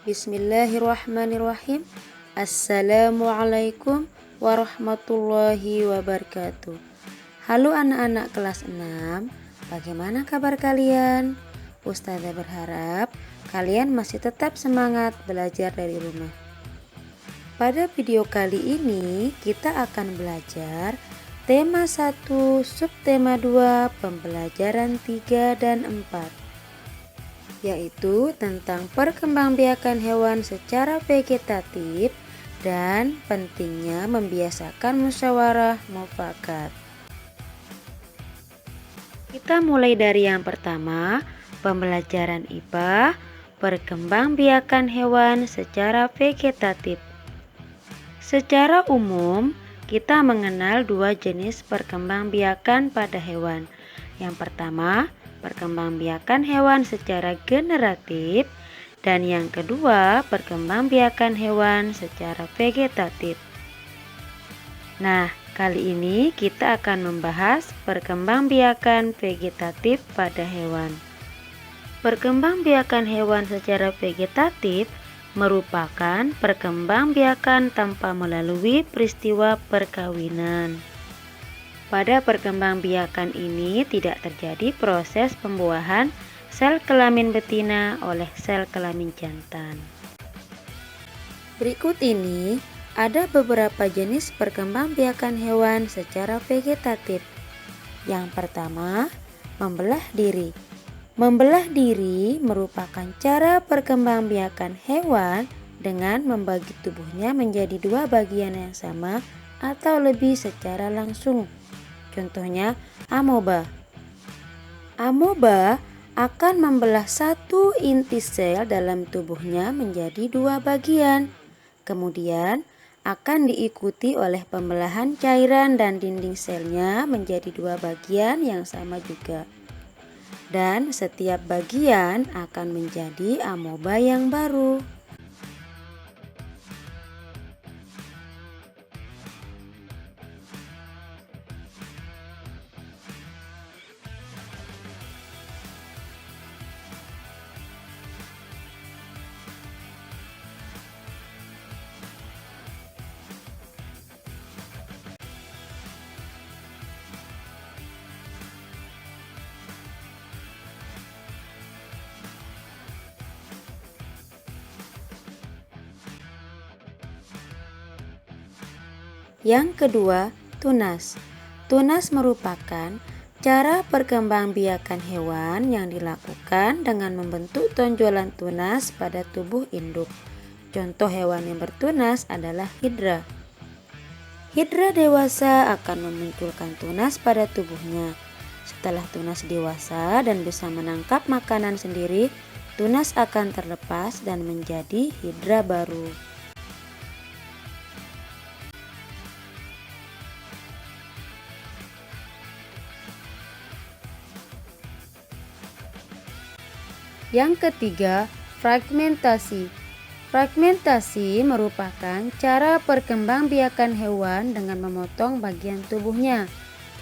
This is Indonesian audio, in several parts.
Bismillahirrahmanirrahim. Assalamualaikum warahmatullahi wabarakatuh. Halo anak-anak kelas 6, bagaimana kabar kalian? Ustazah berharap kalian masih tetap semangat belajar dari rumah. Pada video kali ini kita akan belajar tema 1, subtema 2, pembelajaran 3 dan 4, yaitu tentang perkembangbiakan hewan secara vegetatif dan pentingnya membiasakan musyawarah mufakat. Kita mulai dari yang pertama, pembelajaran IPA, perkembangbiakan hewan secara vegetatif. Secara umum, kita mengenal dua jenis perkembangbiakan pada hewan. Yang pertama, perkembangbiakan hewan secara generatif, dan yang kedua, perkembangbiakan hewan secara vegetatif. Nah, kali ini kita akan membahas perkembangbiakan vegetatif pada hewan. Perkembangbiakan hewan secara vegetatif merupakan perkembangbiakan tanpa melalui peristiwa perkawinan. Pada perkembangbiakan ini tidak terjadi proses pembuahan sel kelamin betina oleh sel kelamin jantan. Berikut ini ada beberapa jenis perkembangbiakan hewan secara vegetatif. Yang pertama, membelah diri. Membelah diri merupakan cara perkembangbiakan hewan dengan membagi tubuhnya menjadi dua bagian yang sama atau lebih secara langsung. Contohnya amoeba. Amoeba akan membelah satu inti sel dalam tubuhnya menjadi dua bagian. Kemudian akan diikuti oleh pembelahan cairan dan dinding selnya menjadi dua bagian yang sama juga. Dan setiap bagian akan menjadi amoeba yang baru. Yang kedua, tunas. Tunas merupakan cara perkembangbiakan hewan yang dilakukan dengan membentuk tonjolan tunas pada tubuh induk. Contoh hewan yang bertunas adalah hidra. Hidra dewasa akan memunculkan tunas pada tubuhnya. Setelah tunas dewasa dan bisa menangkap makanan sendiri, tunas akan terlepas dan menjadi hidra baru. Yang ketiga, fragmentasi. Fragmentasi merupakan cara perkembangbiakan hewan dengan memotong bagian tubuhnya.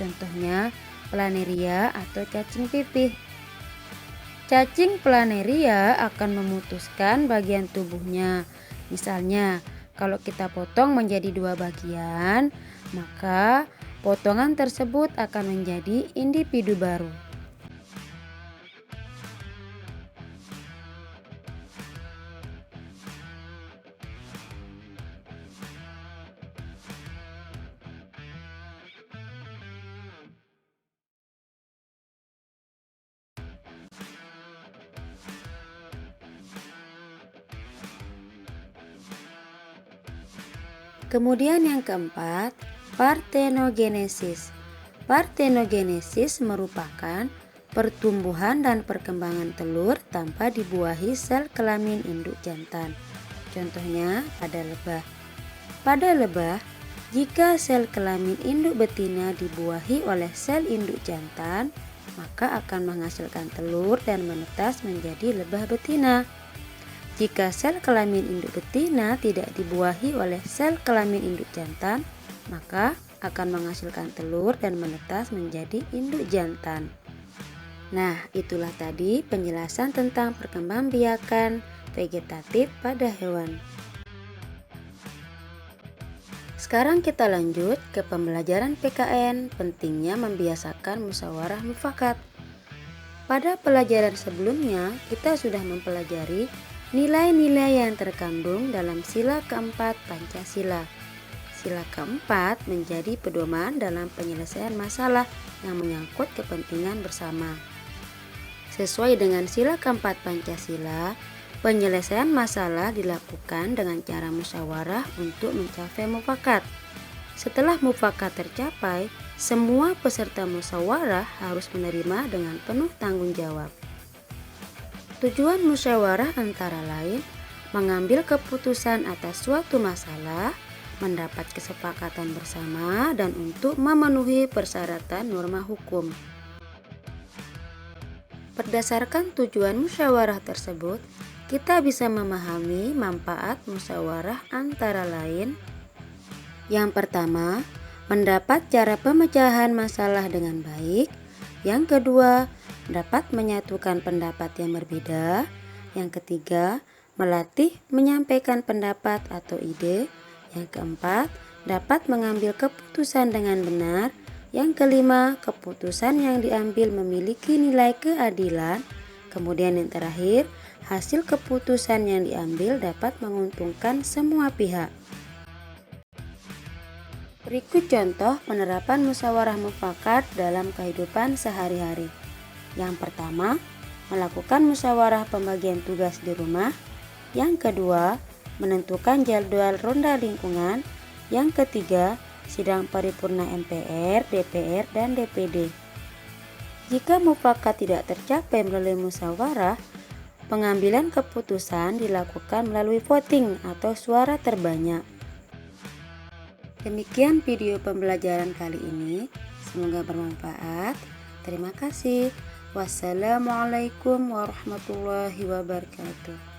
Contohnya, planaria atau cacing pipih. Cacing planaria akan memutuskan bagian tubuhnya. Misalnya, kalau kita potong menjadi dua bagian, maka potongan tersebut akan menjadi individu baru. Kemudian yang keempat, partenogenesis. Partenogenesis merupakan pertumbuhan dan perkembangan telur tanpa dibuahi sel kelamin induk jantan. Contohnya pada lebah. Pada lebah, jika sel kelamin induk betina dibuahi oleh sel induk jantan, maka akan menghasilkan telur dan menetas menjadi lebah betina. Jika sel kelamin induk betina tidak dibuahi oleh sel kelamin induk jantan, maka akan menghasilkan telur dan menetas menjadi induk jantan. Nah, itulah tadi penjelasan tentang perkembangbiakan vegetatif pada hewan. Sekarang kita lanjut ke pembelajaran PKN, pentingnya membiasakan musyawarah mufakat. Pada pelajaran sebelumnya, kita sudah mempelajari nilai-nilai yang terkandung dalam sila keempat Pancasila. Sila keempat menjadi pedoman dalam penyelesaian masalah yang menyangkut kepentingan bersama. Sesuai dengan sila keempat Pancasila, penyelesaian masalah dilakukan dengan cara musyawarah untuk mencapai mufakat. Setelah mufakat tercapai, semua peserta musyawarah harus menerima dengan penuh tanggung jawab. Tujuan musyawarah antara lain mengambil keputusan atas suatu masalah, mendapat kesepakatan bersama, dan untuk memenuhi persyaratan norma hukum. Berdasarkan tujuan musyawarah tersebut, kita bisa memahami manfaat musyawarah antara lain. Yang pertama, mendapat cara pemecahan masalah dengan baik. Yang kedua, dapat menyatukan pendapat yang berbeda. Yang ketiga, melatih menyampaikan pendapat atau ide. Yang keempat, dapat mengambil keputusan dengan benar. Yang kelima, keputusan yang diambil memiliki nilai keadilan. Kemudian yang terakhir, hasil keputusan yang diambil dapat menguntungkan semua pihak. Berikut contoh penerapan musyawarah mufakat dalam kehidupan sehari-hari. Yang pertama, melakukan musyawarah pembagian tugas di rumah. Yang kedua, menentukan jadwal ronda lingkungan. Yang ketiga, sidang paripurna MPR, DPR, dan DPD. Jika mufakat tidak tercapai melalui musyawarah, pengambilan keputusan dilakukan melalui voting atau suara terbanyak. Demikian video pembelajaran kali ini, semoga bermanfaat. Terima kasih. Wassalamualaikum warahmatullahi wabarakatuh.